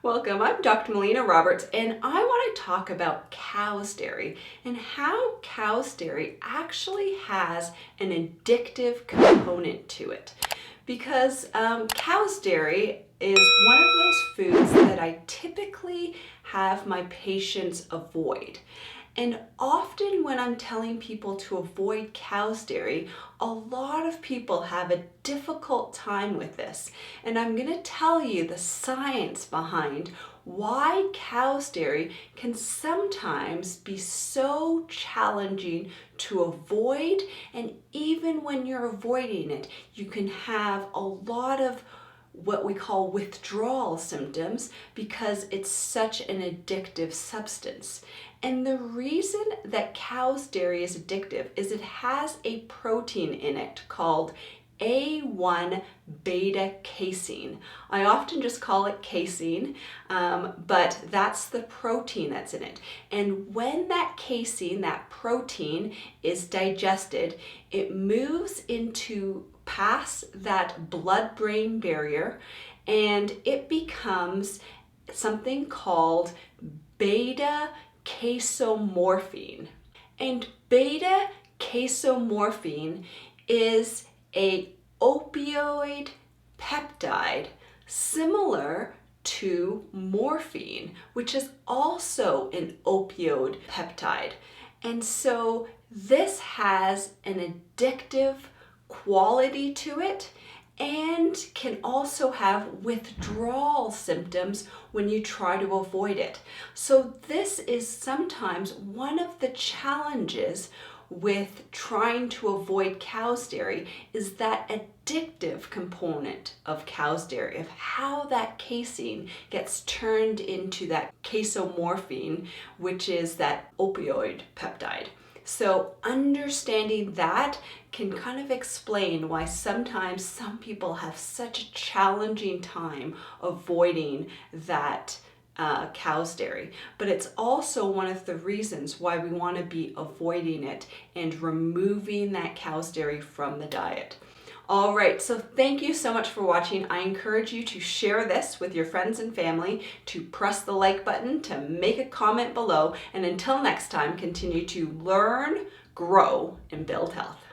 Welcome, I'm Dr. Melina Roberts, and I want to talk about cow's dairy and how cow's dairy actually has an addictive component to it. Because cow's dairy is one of those foods that I typically have my patients avoid. And often when I'm telling people to avoid cow's dairy, a lot of people have a difficult time with this. And I'm going to tell you the science behind why cow's dairy can sometimes be so challenging to avoid. And even when you're avoiding it, you can have a lot of what we call withdrawal symptoms because it's such an addictive substance. And the reason that cow's dairy is addictive is it has a protein in it called A1 beta casein. I often just call it casein, but that's the protein that's in it. And when that casein, that protein, is digested, it moves into past that blood-brain barrier and it becomes something called beta casomorphine. And beta casomorphine is a opioid peptide similar to morphine, which is also an opioid peptide. And so this has an addictive quality to it and can also have withdrawal symptoms when you try to avoid it. So this is sometimes one of the challenges with trying to avoid cow's dairy is that addictive component of cow's dairy, of how that casein gets turned into that casomorphine, which is that opioid peptide. So understanding that can kind of explain why sometimes some people have such a challenging time avoiding that cow's dairy. But it's also one of the reasons why we want to be avoiding it and removing that cow's dairy from the diet. All right, so thank you so much for watching. I encourage you to share this with your friends and family, to press the like button, to make a comment below, and until next time, continue to learn, grow, and build health.